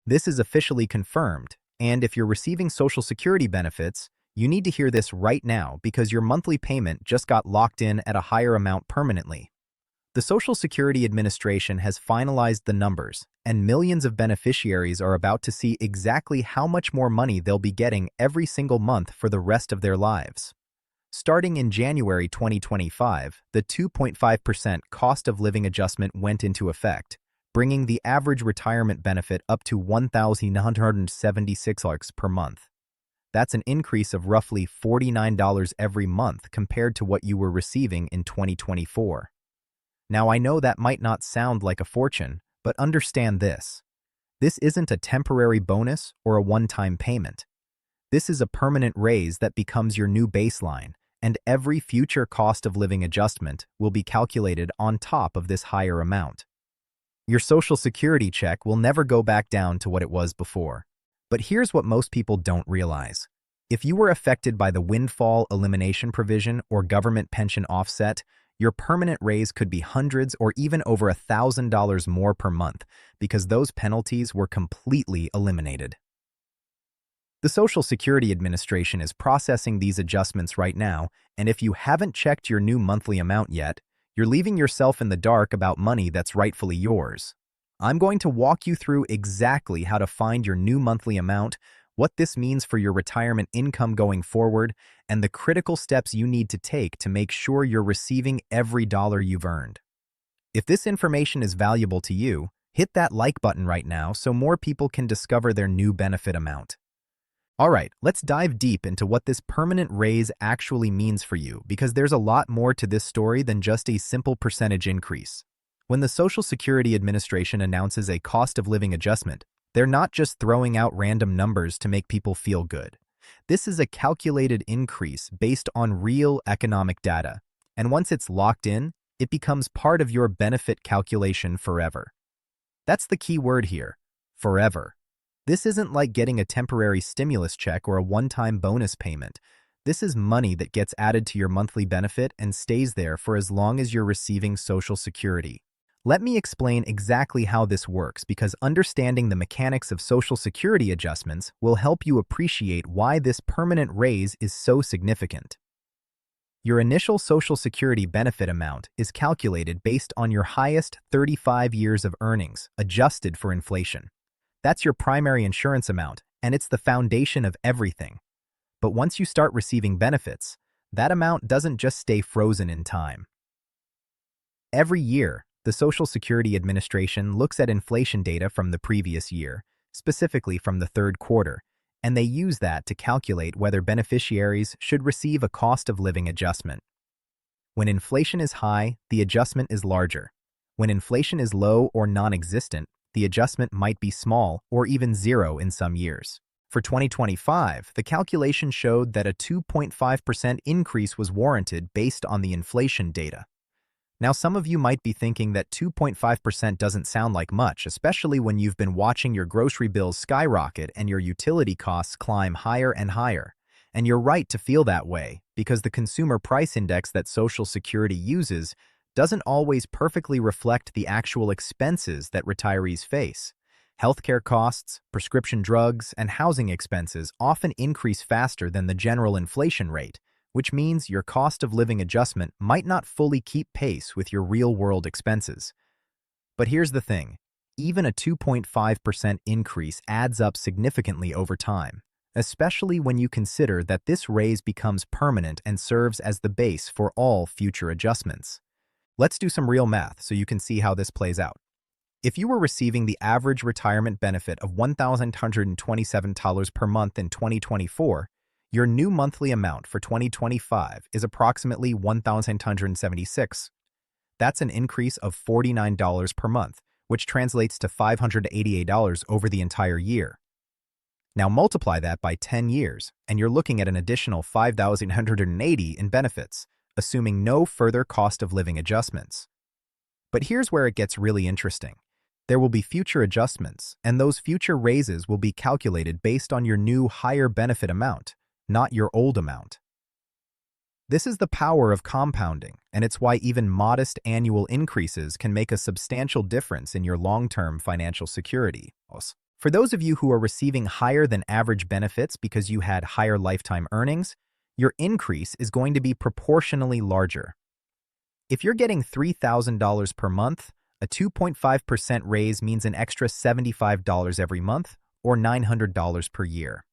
This is officially confirmed, and if you're receiving Social Security benefits, you need to hear this right now because your monthly payment just got locked in at a higher amount permanently. The Social Security Administration has finalized the numbers, and millions of beneficiaries are about to see exactly how much more money they'll be getting every single month for the rest of their lives. Starting in January 2025, the 2.5% cost of living adjustment went into effect, bringing the average retirement benefit up to $1,976 per month. That's an increase of roughly $49 every month compared to what you were receiving in 2024. Now, I know that might not sound like a fortune, but understand this. This isn't a temporary bonus or a one-time payment. This is a permanent raise that becomes your new baseline, and every future cost of living adjustment will be calculated on top of this higher amount. Your Social Security check will never go back down to what it was before. But here's what most people don't realize. If you were affected by the windfall elimination provision or government pension offset, your permanent raise could be hundreds or even over $1,000 more per month because those penalties were completely eliminated. The Social Security Administration is processing these adjustments right now, and if you haven't checked your new monthly amount yet, you're leaving yourself in the dark about money that's rightfully yours. I'm going to walk you through exactly how to find your new monthly amount, what this means for your retirement income going forward, and the critical steps you need to take to make sure you're receiving every dollar you've earned. If this information is valuable to you, hit that like button right now so more people can discover their new benefit amount. All right, let's dive deep into what this permanent raise actually means for you because there's a lot more to this story than just a simple percentage increase. When the Social Security Administration announces a cost of living adjustment, they're not just throwing out random numbers to make people feel good. This is a calculated increase based on real economic data, and once it's locked in, it becomes part of your benefit calculation forever. That's the key word here, forever. This isn't like getting a temporary stimulus check or a one-time bonus payment. This is money that gets added to your monthly benefit and stays there for as long as you're receiving Social Security. Let me explain exactly how this works because understanding the mechanics of Social Security adjustments will help you appreciate why this permanent raise is so significant. Your initial Social Security benefit amount is calculated based on your highest 35 years of earnings, adjusted for inflation. That's your primary insurance amount, and it's the foundation of everything. But once you start receiving benefits, that amount doesn't just stay frozen in time. Every year, the Social Security Administration looks at inflation data from the previous year, specifically from the third quarter, and they use that to calculate whether beneficiaries should receive a cost of living adjustment. When inflation is high, the adjustment is larger. When inflation is low or non-existent, the adjustment might be small or even zero in some years. For 2025, the calculation showed that a 2.5% increase was warranted based on the inflation data. Now, some of you might be thinking that 2.5% doesn't sound like much, especially when you've been watching your grocery bills skyrocket and your utility costs climb higher and higher. And you're right to feel that way, because the consumer price index that Social Security uses doesn't always perfectly reflect the actual expenses that retirees face. Healthcare costs, prescription drugs, and housing expenses often increase faster than the general inflation rate, which means your cost of living adjustment might not fully keep pace with your real-world expenses. But here's the thing, even a 2.5% increase adds up significantly over time, especially when you consider that this raise becomes permanent and serves as the base for all future adjustments. Let's do some real math so you can see how this plays out. If you were receiving the average retirement benefit of $1,127 per month in 2024, your new monthly amount for 2025 is approximately $1,176. That's an increase of $49 per month, which translates to $588 over the entire year. Now multiply that by 10 years, and you're looking at an additional $5,180 in benefits, assuming no further cost of living adjustments. But here's where it gets really interesting. There will be future adjustments, and those future raises will be calculated based on your new higher benefit amount, not your old amount. This is the power of compounding, and it's why even modest annual increases can make a substantial difference in your long-term financial security. For those of you who are receiving higher than average benefits because you had higher lifetime earnings, your increase is going to be proportionally larger. If you're getting $3,000 per month, a 2.5% raise means an extra $75 every month, or $900 per year.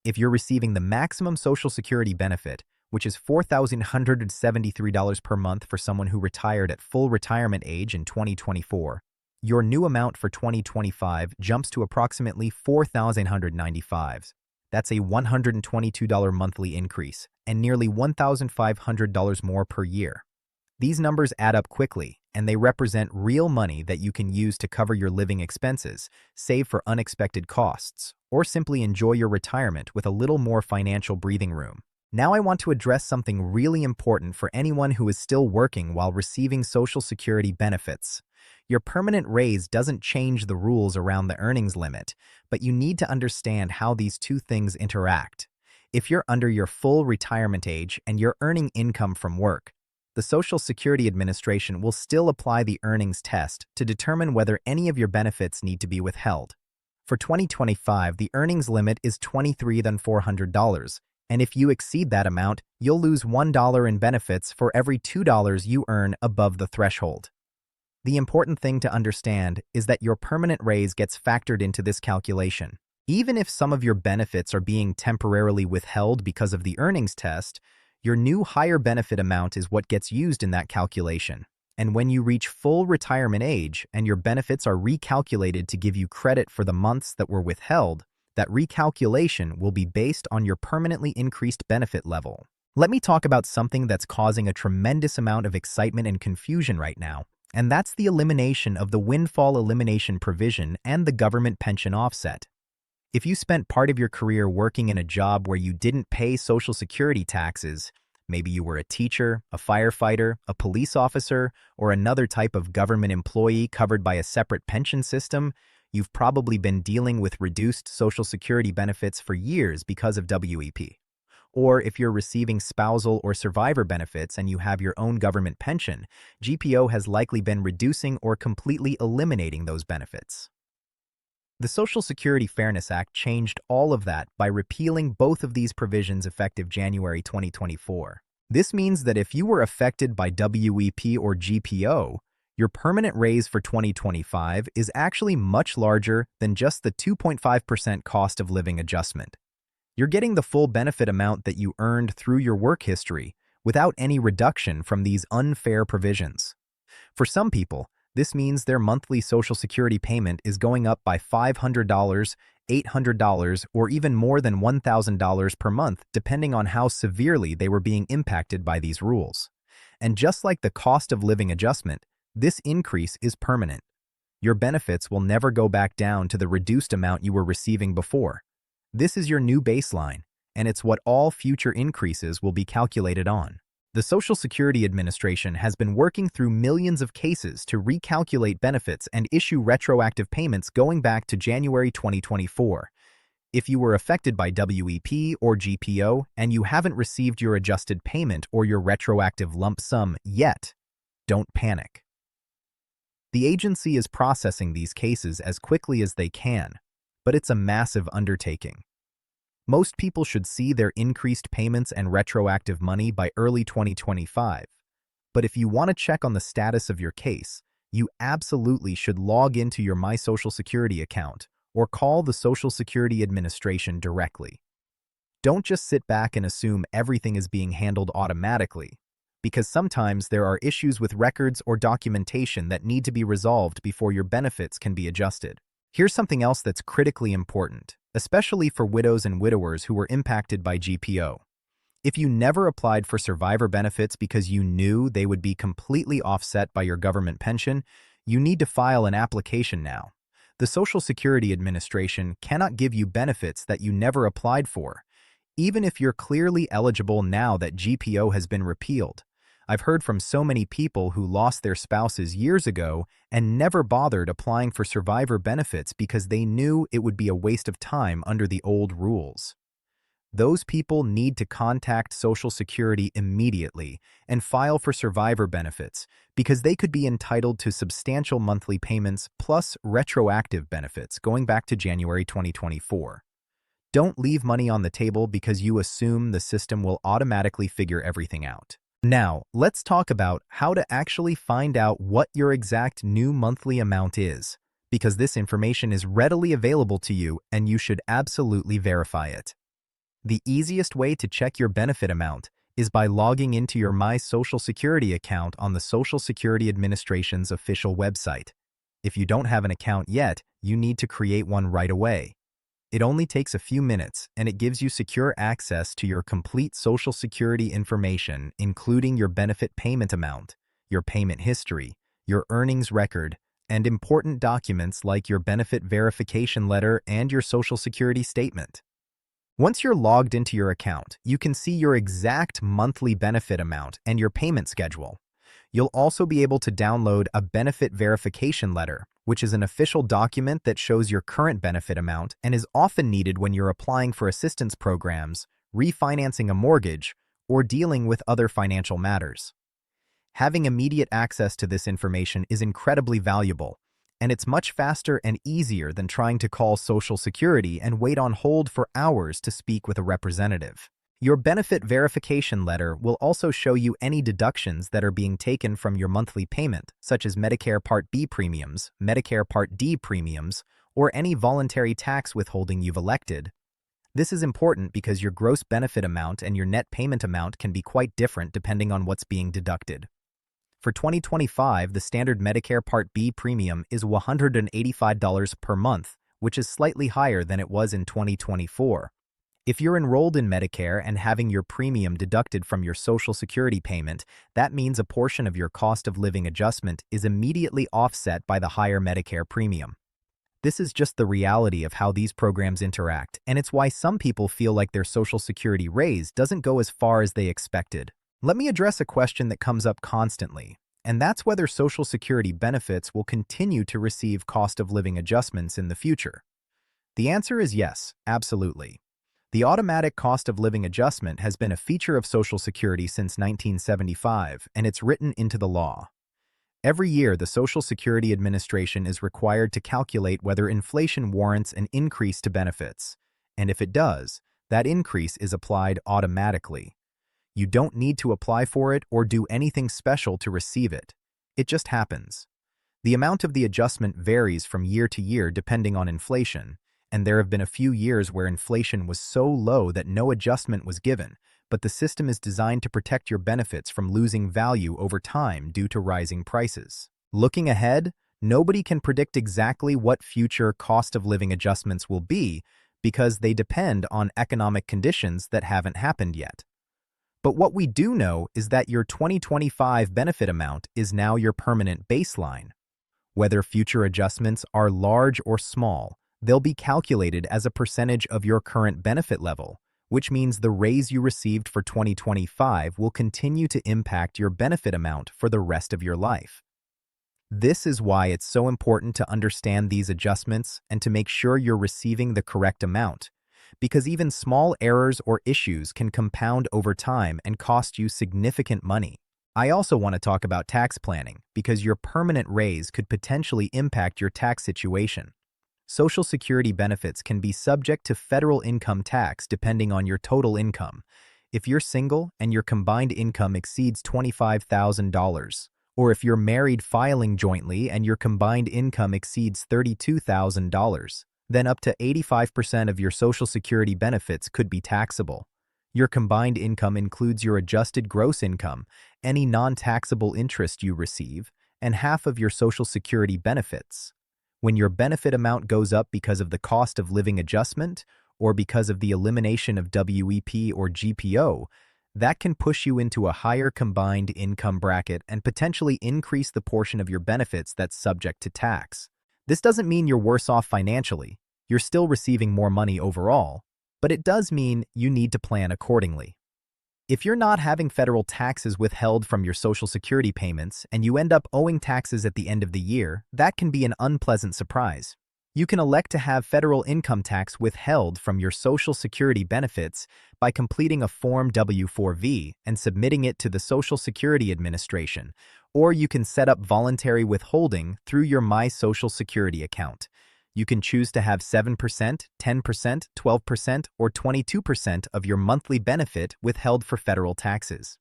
If you're receiving the maximum Social Security benefit, which is $4,173 per month for someone who retired at full retirement age in 2024, your new amount for 2025 jumps to approximately $4,195. That's a $122 monthly increase and nearly $1,500 more per year. These numbers add up quickly, and they represent real money that you can use to cover your living expenses, save for unexpected costs, or simply enjoy your retirement with a little more financial breathing room. Now I want to address something really important for anyone who is still working while receiving Social Security benefits. Your permanent raise doesn't change the rules around the earnings limit, but you need to understand how these two things interact. If you're under your full retirement age and you're earning income from work, the Social Security Administration will still apply the earnings test to determine whether any of your benefits need to be withheld. For 2025, the earnings limit is $23,400, and if you exceed that amount, you'll lose $1 in benefits for every $2 you earn above the threshold. The important thing to understand is that your permanent raise gets factored into this calculation. Even if some of your benefits are being temporarily withheld because of the earnings test, your new higher benefit amount is what gets used in that calculation. And when you reach full retirement age and your benefits are recalculated to give you credit for the months that were withheld, that recalculation will be based on your permanently increased benefit level. Let me talk about something that's causing a tremendous amount of excitement and confusion right now, and that's the elimination of the windfall elimination provision and the government pension offset. If you spent part of your career working in a job where you didn't pay Social Security taxes, maybe you were a teacher, a firefighter, a police officer, or another type of government employee covered by a separate pension system, you've probably been dealing with reduced Social Security benefits for years because of WEP. Or if you're receiving spousal or survivor benefits and you have your own government pension, GPO has likely been reducing or completely eliminating those benefits. The Social Security Fairness Act changed all of that by repealing both of these provisions effective January 2024. This means that if you were affected by WEP or GPO, your permanent raise for 2025 is actually much larger than just the 2.5% cost of living adjustment. You're getting the full benefit amount that you earned through your work history without any reduction from these unfair provisions. For some people, this means their monthly Social Security payment is going up by $500, $800, or even more than $1,000 per month, depending on how severely they were being impacted by these rules. And just like the cost of living adjustment, this increase is permanent. Your benefits will never go back down to the reduced amount you were receiving before. This is your new baseline, and it's what all future increases will be calculated on. The Social Security Administration has been working through millions of cases to recalculate benefits and issue retroactive payments going back to January 2024. If you were affected by WEP or GPO and you haven't received your adjusted payment or your retroactive lump sum yet, don't panic. The agency is processing these cases as quickly as they can, but it's a massive undertaking. Most people should see their increased payments and retroactive money by early 2025. But if you want to check on the status of your case, you absolutely should log into your mySocialSecurity account or call the Social Security Administration directly. Don't just sit back and assume everything is being handled automatically, because sometimes there are issues with records or documentation that need to be resolved before your benefits can be adjusted. Here's something else that's critically important, especially for widows and widowers who were impacted by GPO. If you never applied for survivor benefits because you knew they would be completely offset by your government pension, you need to file an application now. The Social Security Administration cannot give you benefits that you never applied for, even if you're clearly eligible now that GPO has been repealed. I've heard from so many people who lost their spouses years ago and never bothered applying for survivor benefits because they knew it would be a waste of time under the old rules. those people need to contact Social Security immediately and file for survivor benefits because they could be entitled to substantial monthly payments plus retroactive benefits going back to January 2024. Don't leave money on the table because you assume the system will automatically figure everything out. Now, let's talk about how to actually find out what your exact new monthly amount is, because this information is readily available to you and you should absolutely verify it. The easiest way to check your benefit amount is by logging into your mySocialSecurity account on the Social Security Administration's official website. If you don't have an account yet, you need to create one right away. It only takes a few minutes, and it gives you secure access to your complete Social Security information, including your benefit payment amount, your payment history, your earnings record, and important documents like your benefit verification letter and your Social Security statement. Once you're logged into your account, you can see your exact monthly benefit amount and your payment schedule. You'll also be able to download a benefit verification letter, which is an official document that shows your current benefit amount and is often needed when you're applying for assistance programs, refinancing a mortgage, or dealing with other financial matters. Having immediate access to this information is incredibly valuable, and it's much faster and easier than trying to call Social Security and wait on hold for hours to speak with a representative. Your benefit verification letter will also show you any deductions that are being taken from your monthly payment, such as Medicare Part B premiums, Medicare Part D premiums, or any voluntary tax withholding you've elected. This is important because your gross benefit amount and your net payment amount can be quite different depending on what's being deducted. For 2025, the standard Medicare Part B premium is $185 per month, which is slightly higher than it was in 2024. If you're enrolled in Medicare and having your premium deducted from your Social Security payment, that means a portion of your cost of living adjustment is immediately offset by the higher Medicare premium. This is just the reality of how these programs interact, and it's why some people feel like their Social Security raise doesn't go as far as they expected. Let me address a question that comes up constantly, and that's whether Social Security benefits will continue to receive cost of living adjustments in the future. The answer is yes, absolutely. The automatic cost of living adjustment has been a feature of Social Security since 1975, and it's written into the law. Every year, the Social Security Administration is required to calculate whether inflation warrants an increase to benefits, and if it does, that increase is applied automatically. You don't need to apply for it or do anything special to receive it. It just happens. The amount of the adjustment varies from year to year depending on inflation, and there have been a few years where inflation was so low that no adjustment was given, but the system is designed to protect your benefits from losing value over time due to rising prices. Looking ahead, nobody can predict exactly what future cost of living adjustments will be because they depend on economic conditions that haven't happened yet. But what we do know is that your 2025 benefit amount is now your permanent baseline. Whether future adjustments are large or small, they'll be calculated as a percentage of your current benefit level, which means the raise you received for 2025 will continue to impact your benefit amount for the rest of your life. This is why it's so important to understand these adjustments and to make sure you're receiving the correct amount, because even small errors or issues can compound over time and cost you significant money. I also want to talk about tax planning, because your permanent raise could potentially impact your tax situation. Social Security benefits can be subject to federal income tax depending on your total income. If you're single and your combined income exceeds $25,000, or if you're married filing jointly and your combined income exceeds $32,000, then up to 85% of your Social Security benefits could be taxable. Your combined income includes your adjusted gross income, any non-taxable interest you receive, and half of your Social Security benefits. When your benefit amount goes up because of the cost of living adjustment or because of the elimination of WEP or GPO, that can push you into a higher combined income bracket and potentially increase the portion of your benefits that's subject to tax. This doesn't mean you're worse off financially. You're still receiving more money overall, but it does mean you need to plan accordingly. If you're not having federal taxes withheld from your Social Security payments and you end up owing taxes at the end of the year, that can be an unpleasant surprise. You can elect to have federal income tax withheld from your Social Security benefits by completing a Form W-4V and submitting it to the Social Security Administration, or you can set up voluntary withholding through your mySocialSecurity account. You can choose to have 7%, 10%, 12%, or 22% of your monthly benefit withheld for federal taxes.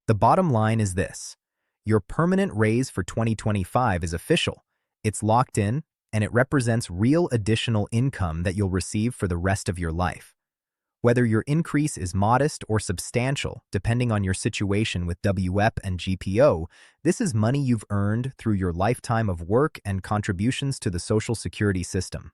The bottom line is this: your permanent raise for 2025 is official. It's locked in, and it represents real additional income that you'll receive for the rest of your life. Whether your increase is modest or substantial, depending on your situation with WEP and GPO, this is money you've earned through your lifetime of work and contributions to the Social Security system.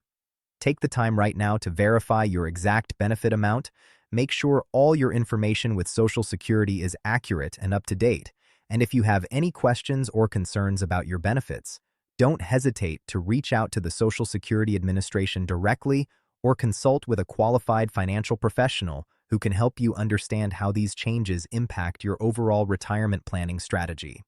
Take the time right now to verify your exact benefit amount. Make sure all your information with Social Security is accurate and up to date. And if you have any questions or concerns about your benefits, don't hesitate to reach out to the Social Security Administration directly or consult with a qualified financial professional who can help you understand how these changes impact your overall retirement planning strategy.